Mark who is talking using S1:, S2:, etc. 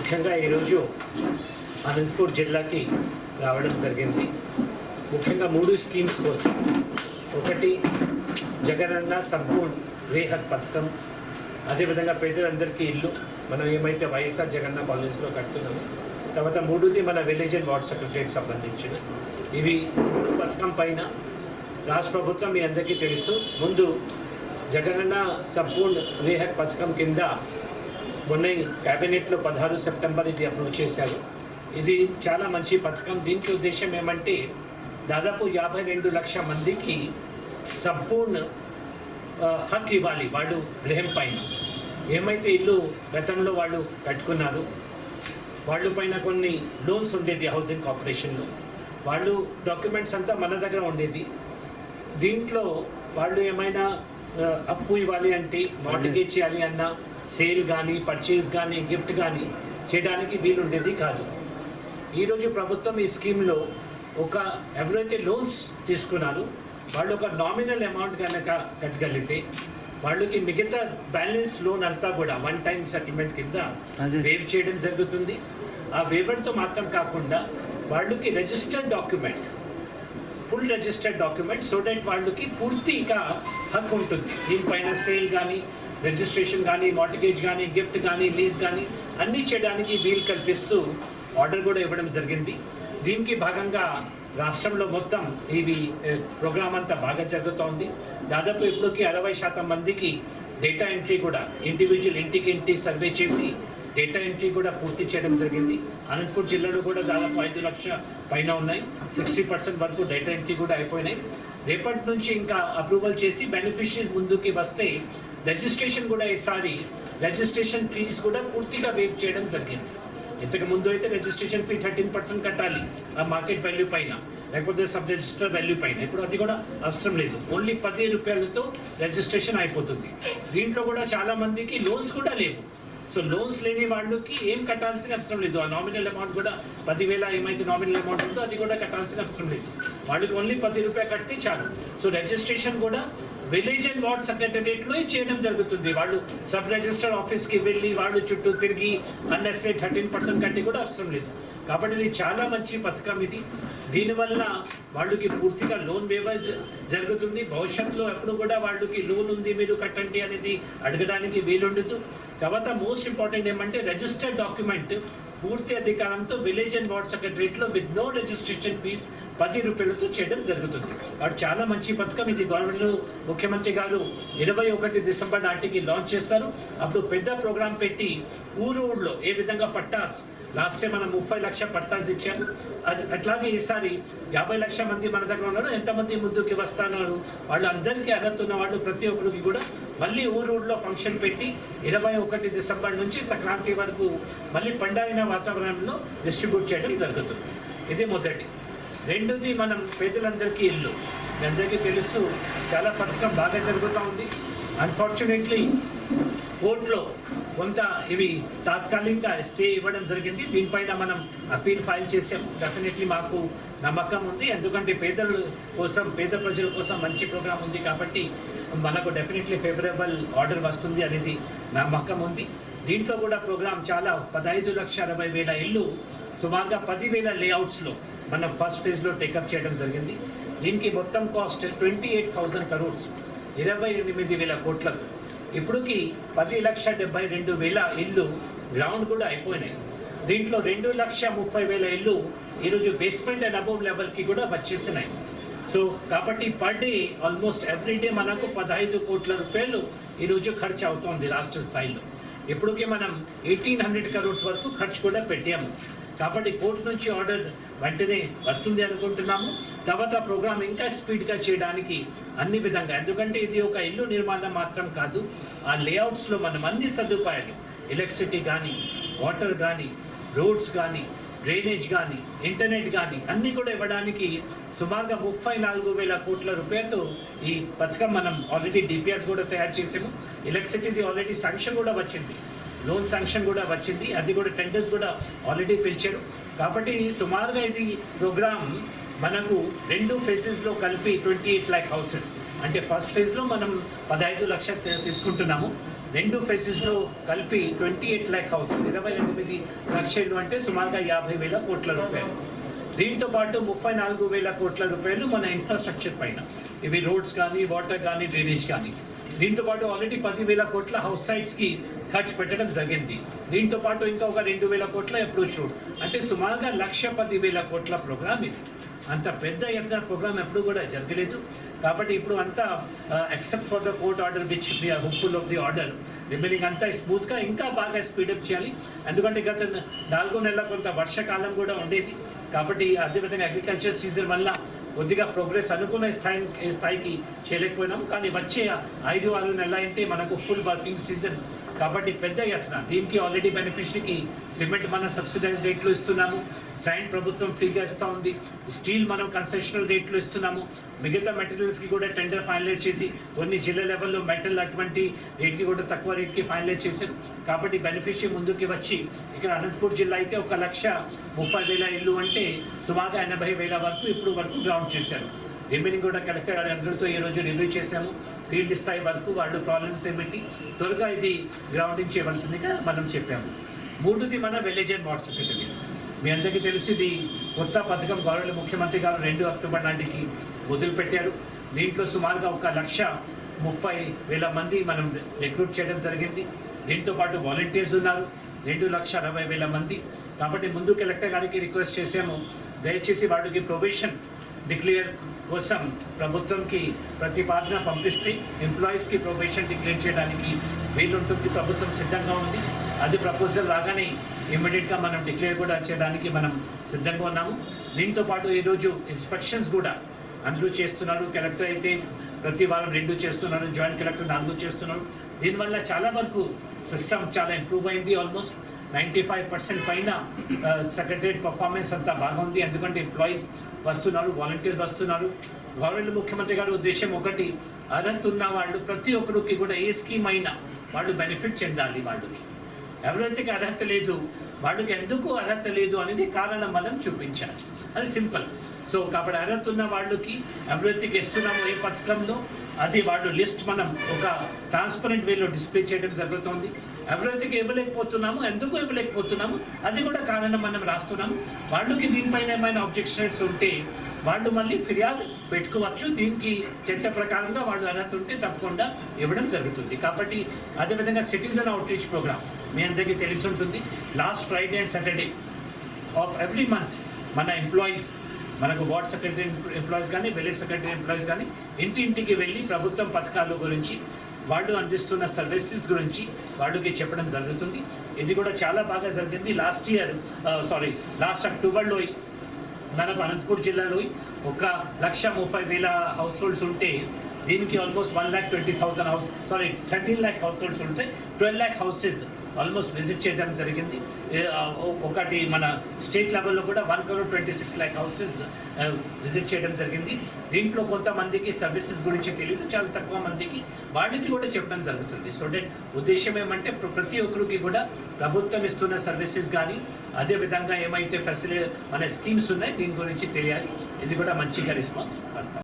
S1: ముఖ్యంగా ఈరోజు అనంతపూర్ జిల్లాకి రావడం జరిగింది. ముఖ్యంగా 3 స్కీమ్స్ కోసం. ఒకటి జగనన్న సంపూర్ణ రేహత్ పథకం, అదేవిధంగా పేదలందరికీ ఇల్లు మనం ఏమైతే వైఎస్ఆర్ జగన్న కాలేజ్లో కడుతున్నామో. తర్వాత 3ది మన విలేజ్ అండ్ వార్డ్ సెక్రటరీకి సంబంధించిన ఇవి 3 పథకం పైన రాష్ట్ర ప్రభుత్వం మీ అందరికీ తెలుసు. ముందు జగనన్న సంపూర్ణ రేహత్ పథకం కింద మొన్న క్యాబినెట్లో 16 సెప్టెంబర్ ఇది అప్రూవ్ చేశారు. ఇది చాలా మంచి పథకం. దీనికి ఉద్దేశం ఏమంటే దాదాపు 52 లక్షల మందికి సంపూర్ణ హక్కు ఇవ్వాలి. వాళ్ళు గృహం పైన ఏమైతే ఇల్లు గతంలో వాళ్ళు కట్టుకున్నారు, వాళ్ళ పైన కొన్ని లోన్స్ ఉండేది హౌసింగ్ కార్పొరేషన్లో, వాళ్ళు డాక్యుమెంట్స్ అంతా మన దగ్గర ఉండేది. దీంట్లో వాళ్ళు ఏమైనా అప్పు ఇవ్వాలి అంటే మార్టిగేజ్ చేయాలి అన్న, సేల్ కానీ పర్చేజ్ కానీ గిఫ్ట్ కానీ చేయడానికి వీలుండేది కాదు. ఈరోజు ప్రభుత్వం ఈ స్కీమ్లో ఎవరైతే లోన్స్ తీసుకున్నారో వాళ్ళు ఒక నామినల్ అమౌంట్ కనుక కట్టగలిగితే వాళ్ళకి మిగతా బ్యాలెన్స్ లోన్ అంతా కూడా 1 టైం సెటిల్మెంట్ కింద వేవ్ చేయడం జరుగుతుంది. ఆ వేవర్తో మాత్రం కాకుండా వాళ్ళకి registered document, full registered document, so that వాళ్ళకి పూర్తిగా హక్కు ఉంటుంది. దీనిపైన సేల్ కానీ రిజిస్ట్రేషన్ కానీ మార్టిగేజ్ కానీ గిఫ్ట్ కానీ లీజ్ కానీ అన్నీ చేయడానికి వీలు కల్పిస్తూ ఆర్డర్ కూడా ఇవ్వడం జరిగింది. దీనికి భాగంగా రాష్ట్రంలో మొత్తం ఇది ప్రోగ్రామ్ అంతా బాగా జరుగుతోంది. దాదాపు ఇప్పటికి 60% మందికి డేటా ఎంట్రీ కూడా ఇండివిజువల్ ఇంటికి సర్వే చేసి డేటా ఎంట్రీ కూడా పూర్తి చేయడం జరిగింది. అనంతపూర్ జిల్లాలో కూడా దాదాపు 5 లక్షల పైన ఉన్నాయి. 60% వరకు డేటా ఎంట్రీ కూడా అయిపోయినాయి. రేపటి నుంచి ఇంకా అప్రూవల్ చేసి బెనిఫిషరీస్ ముందుకి వస్తే రిజిస్ట్రేషన్ కూడా ఈసారి రిజిస్ట్రేషన్ ఫీజు కూడా పూర్తిగా వేవ్ చేయడం జరిగింది. ఇంతకు ముందు అయితే రిజిస్ట్రేషన్ ఫీ 13% కట్టాలి ఆ మార్కెట్ వాల్యూ పైన, లేకపోతే సబ్ రిజిస్టర్ వాల్యూ పైన. ఇప్పుడు అది కూడా అవసరం లేదు, ఓన్లీ 10 రూపాయలతో రిజిస్ట్రేషన్ అయిపోతుంది. దీంట్లో కూడా చాలా మందికి లోన్స్ కూడా లేవు. సో లోన్స్ లేని వాళ్ళకి ఏం కట్టాల్సిన అవసరం లేదు. ఆ నామినల్ అమౌంట్ కూడా 10,000 ఏమైతే నామినల్ అమౌంట్ ఉందో అది కూడా కట్టాల్సిన అవసరం లేదు. వాళ్ళకి ఓన్లీ 10 రూపాయలు కడితే చాలు. సో రిజిస్ట్రేషన్ కూడా విలేజ్ అండ్ వార్డ్ సెక్రటరియట్లో చేయడం జరుగుతుంది. వాళ్ళు సబ్ రిజిస్టర్ ఆఫీస్కి వెళ్ళి వాళ్ళు చుట్టూ తిరిగి అన్నెసరీ 13% కట్టి కూడా అవసరం లేదు. కాబట్టి ఇది చాలా మంచి పథకం. ఇది దీనివల్ల వాళ్ళకి పూర్తిగా లోన్ వేవర్ జరుగుతుంది. భవిష్యత్తులో ఎప్పుడు కూడా వాళ్ళకి లోన్ ఉంది మీరు కట్టండి అనేది అడగడానికి వీలుండదు. తర్వాత మోస్ట్ ఇంపార్టెంట్ ఏమంటే రిజిస్టర్డ్ డాక్యుమెంట్ పూర్తి అధికారంతో విలేజ్ అండ్ వార్డ్ సెక్రటరియట్లో విత్ నో రిజిస్ట్రేషన్ ఫీజ్ 10 రూపాయలతో చేయడం జరుగుతుంది. కాబట్టి చాలా మంచి పథకం ఇది. గవర్నమెంట్ ముఖ్యమంత్రి గారు 21 డిసెంబర్ నాటికి లాంచ్ చేస్తారు. అప్పుడు పెద్ద ప్రోగ్రాం పెట్టి ఊళ్ళో ఏ విధంగా పట్టాస్, లాస్ట్ టైం మనం 30 లక్షల పట్టాస్ ఇచ్చారు. అది అట్లాగే ఈసారి 50 లక్షల మంది మన దగ్గర ఉన్నారు. ఎంతమంది ముందుకి వస్తున్నారు వాళ్ళందరికీ అర్హత ఉన్న వాళ్ళు ప్రతి ఒక్కరికి కూడా మళ్ళీ ఊళ్ళో ఫంక్షన్ పెట్టి 21 డిసెంబర్ నుంచి సంక్రాంతి వరకు మళ్ళీ పండుగ వాతావరణంలో డిస్ట్రిబ్యూట్ చేయడం జరుగుతుంది. ఇది మొదటి. రెండోది మనం పేదలందరికీ ఇల్లు. మీ అందరికీ తెలుసు చాలా పథకం బాగా జరుగుతూ ఉంది. అన్ఫార్చునేట్లీ కోర్టులో కొంత ఇవి తాత్కాలికంగా స్టే ఇవ్వడం జరిగింది. దీనిపైన మనం అప్పీల్ ఫైల్ చేసాం. డెఫినెట్లీ మాకు నమ్మకం ఉంది, ఎందుకంటే పేదల కోసం పేద ప్రజల కోసం మంచి ప్రోగ్రాం ఉంది కాబట్టి మనకు డెఫినెట్లీ ఫేవరబుల్ ఆర్డర్ వస్తుంది అనేది నమ్మకం ఉంది. దీంట్లో కూడా ప్రోగ్రాం చాలా 15,60,000 ఇల్లు సుమారుగా 10,000 లేఅవుట్స్లో మనం ఫస్ట్ ఫేజ్లో టేకప్ చేయడం జరిగింది. దీనికి మొత్తం కాస్ట్ 28,000 crores, 28,000 కోట్లకు. ఇప్పటికి 10,72,000 ఇల్లు గ్రౌండ్ కూడా అయిపోయినాయి. దీంట్లో 2,30,000 ఇల్లు ఈరోజు బేస్మెంట్ అండ్ అబోవ్ లెవెల్కి కూడా వచ్చేస్తున్నాయి. సో కాబట్టి పర్ డే ఆల్మోస్ట్ ఎవ్రీడే మనకు 15 కోట్ల రూపాయలు ఈరోజు ఖర్చు అవుతోంది రాష్ట్ర స్థాయిలో. ఇప్పటికే మనం 1,800 crores వరకు ఖర్చు కూడా పెట్టాము. కాబట్టి కోర్టు నుంచి ఆర్డర్ వెంటనే వస్తుంది అనుకుంటున్నాము. తర్వాత ప్రోగ్రామ్ ఇంకా స్పీడ్గా చేయడానికి అన్ని విధంగా, ఎందుకంటే ఇది ఒక ఇల్లు నిర్మాణం మాత్రం కాదు, ఆ లేఅవుట్స్లో మనం అన్ని సదుపాయాలు, ఎలక్ట్రిసిటీ కానీ, వాటర్ కానీ, రోడ్స్ కానీ, డ్రైనేజ్ కానీ, ఇంటర్నెట్ కానీ అన్నీ కూడా ఇవ్వడానికి సుమారుగా 34,000 కోట్ల రూపాయలతో ఈ పథకం మనం ఆల్రెడీ డిపిఆర్స్ కూడా తయారు చేసాము. ఎలక్ట్రిసిటీది ఆల్రెడీ శాంక్షన్ కూడా వచ్చింది, లోన్ శాంక్షన్ కూడా వచ్చింది, అది కూడా టెండర్స్ కూడా ఆల్రెడీ పిలిచారు. కాబట్టి సుమారుగా ఇది ప్రోగ్రామ్ మనకు 2 ఫేజెస్లో కలిపి 28 lakh హౌసెస్, అంటే ఫస్ట్ ఫేజ్లో మనం 15 లక్షలు తీసుకుంటున్నాము. రెండు ఫేసెస్లో కలిపి 28 lakh హౌస్ 28 లక్ష ఇల్లు అంటే సుమారుగా 50,000 కోట్ల రూపాయలు. దీంతో పాటు 34,000 కోట్ల రూపాయలు మన ఇన్ఫ్రాస్ట్రక్చర్ పైన, ఇవి రోడ్స్ కానీ, వాటర్ కానీ, డ్రైనేజ్ కానీ. దీంతో పాటు ఆల్రెడీ 10,000 కోట్ల హౌస్ సైట్స్కి ఖర్చు పెట్టడం జరిగింది. దీంతో పాటు ఇంకా ఒక 2,000 కోట్ల అప్రోచ్ రోడ్, అంటే సుమారుగా 1,10,000 కోట్ల ప్రోగ్రామ్ ఇది. అంత పెద్ద ఎత్తున ప్రోగ్రామ్ ఎప్పుడు కూడా జరగలేదు. కాబట్టి ఇప్పుడు అంతా except for the court order which we are hopeful of the order, remaining అంతా స్మూత్గా ఇంకా బాగా స్పీడప్ చేయాలి. ఎందుకంటే గత 4 నెలల కొంత వర్షాకాలం కూడా ఉండేది. కాబట్టి అదేవిధంగా అగ్రికల్చర్ సీజన్ వల్ల కొద్దిగా ప్రోగ్రెస్ అనుకున్న స్థాయికి చేయలేకపోయినాము. కానీ వచ్చే 5-6 నెలలు అంటే మనకు ఫుల్ వర్కింగ్ సీజన్. కాబట్టి పెద్ద ఎత్తున దీనికి ఆల్రెడీ బెనిఫిషరీకి సిమెంట్ మనం సబ్సిడైజ్ రేట్లో ఇస్తున్నాము, శాండ్ ప్రభుత్వం ఫ్రీగా ఇస్తూ ఉంది, స్టీల్ మనం కన్సెషనల్ రేట్లో ఇస్తున్నాము, మిగతా మెటీరియల్స్కి కూడా టెండర్ ఫైనలైజ్ చేసి కొన్ని జిల్లా లెవెల్లో మెటల్ అటువంటి రేట్కి కూడా తక్కువ రేట్కి ఫైనలైజ్ చేశారు. కాబట్టి బెనిఫిషరీ ముందుకి వచ్చి ఇక్కడ అనంతపూర్ జిల్లా అయితే 1,30,000 ఇల్లు అంటే సుమారుగా 80,000 వరకు ఇప్పుడు వరకు గ్రౌండ్ చేశారు. రిమైనింగ్ కూడా కలెక్టర్ అందరితో ఈరోజు రివ్యూ చేశాము. ఫీల్డ్ స్థాయి వరకు వాళ్ళు ప్రాబ్లమ్స్ ఏమిటి త్వరగా ఇది గ్రౌండింగ్ చేయవలసిందిగా మనం చెప్పాము. 3ది మన విలేజ్ అండ్ వార్డ్ సెక్రటరీ. మీ అందరికీ తెలిసింది కొత్త పథకం గౌరవ ముఖ్యమంత్రి గారు 2 అక్టోబర్ నాటికి మొదలుపెట్టారు. దీంట్లో సుమారుగా 1,30,000 మంది మనం రిక్రూట్ చేయడం జరిగింది. దీంతో పాటు వాలంటీర్స్ ఉన్నారు 2,60,000 మంది. కాబట్టి ముందు కలెక్టర్ గారికి రిక్వెస్ట్ చేసాము, దయచేసి వాటికి ప్రొవిషన్ డిక్లేర్ కోసం ప్రభుత్వంకి ప్రతిపాదన పంపిస్తే ఎంప్లాయీస్కి ప్రొవిషన్ డిక్లేర్ చేయడానికి వీలుంటుంది. ప్రభుత్వం సిద్ధంగా ఉంది. అది ప్రపోజల్ రాగానే ఇమ్మీడియట్గా మనం డిక్లేర్ కూడా చేయడానికి మనం సిద్ధంగా ఉన్నాము. దీంతో పాటు ఈరోజు ఇన్స్పెక్షన్స్ కూడా అందరూ చేస్తున్నారు. కలెక్టర్ అయితే ప్రతి వారం 2 చేస్తున్నారు, జాయింట్ కలెక్టర్ 4 చేస్తున్నారు. దీనివల్ల చాలా వరకు సిస్టమ్ చాలా ఇంప్రూవ్ అయింది. ఆల్మోస్ట్ 95% పైన సెక్రటరియట్ పర్ఫార్మెన్స్ అంతా బాగుంది. ఎందుకంటే ఎంప్లాయీస్ వస్తున్నారు, వాలంటీర్స్ వస్తున్నారు. గవర్నమెంట్ ముఖ్యమంత్రి గారి ఉద్దేశం ఒకటి, అర్హత ఉన్న వాళ్ళు ప్రతి ఒక్కరికి కూడా ఏ స్కీమ్ అయినా వాళ్ళు బెనిఫిట్ చెందాలి. వాళ్ళకి ఎవరైతే అర్హత లేదు వాళ్ళకి ఎందుకు అర్హత లేదు అనేది కారణం మనం చూపించాలి. అది సింపుల్. సో కాబట్టి అర్హత ఉన్న వాళ్ళకి ఎవరైతే ఇస్తున్నామో ఏ పథకంలో అది వాళ్ళు లిస్ట్ మనం ఒక ట్రాన్స్పరెంట్ వేలో డిస్ప్లే చేయడం జరుగుతుంది. ఎవరైతే ఇవ్వలేకపోతున్నామో ఎందుకు ఇవ్వలేకపోతున్నాము అది కూడా కారణం మనం రాస్తున్నాము. వాళ్ళకి దీనిపైన ఏమైనా అబ్జెక్షన్స్ ఉంటే వాళ్ళు మళ్ళీ ఫిర్యాదు పెట్టుకోవచ్చు. దీనికి చట్ట ప్రకారంగా వాళ్ళు అర్హత ఉంటే తప్పకుండా ఇవ్వడం జరుగుతుంది. కాబట్టి అదేవిధంగా సిటిజన్ అవుట్రీచ్ ప్రోగ్రామ్ మీ అందరికీ తెలిసి ఉంటుంది. Last Friday and Saturday of every month మన ఎంప్లాయీస్, మనకు వార్డ్ సెక్రటరీ ఎంప్లాయీస్ కానీ, విలేజ్ సెక్రటరీ ఎంప్లాయీస్ కానీ ఇంటింటికి వెళ్ళి ప్రభుత్వం పథకాల గురించి, వాళ్ళు అందిస్తున్న సర్వీసెస్ గురించి వాళ్ళకి చెప్పడం జరుగుతుంది. ఇది కూడా చాలా బాగా జరిగింది. లాస్ట్ అక్టోబర్లో మనకు అనంతపూర్ జిల్లాలో 1,30,000 హౌస్ హోల్డ్స్ ఉంటే దీనికి ఆల్మోస్ట్ 13 lakh హౌస్ హోల్డ్స్ ఉంటే 12 lakh హౌసెస్ ఆల్మోస్ట్ విజిట్ చేయడం జరిగింది. ఒకటి మన స్టేట్ లెవెల్లో కూడా 1,26 lakh హౌసెస్ విజిట్ చేయడం జరిగింది. దీంట్లో కొంతమందికి సర్వీసెస్ గురించి తెలియదు, చాలా తక్కువ మందికి వాళ్ళకి కూడా చెప్పడం జరుగుతుంది. సో దట్ ఉద్దేశం ఏమంటే ప్రతి ఒక్కరికి కూడా ప్రభుత్వం ఇస్తున్న సర్వీసెస్ కానీ అదేవిధంగా ఏమైతే ఫెసిలిటీ మన స్కీమ్స్ ఉన్నాయి దీని గురించి తెలియాలి. ఇది కూడా మంచిగా రెస్పాన్స్ వస్తాం.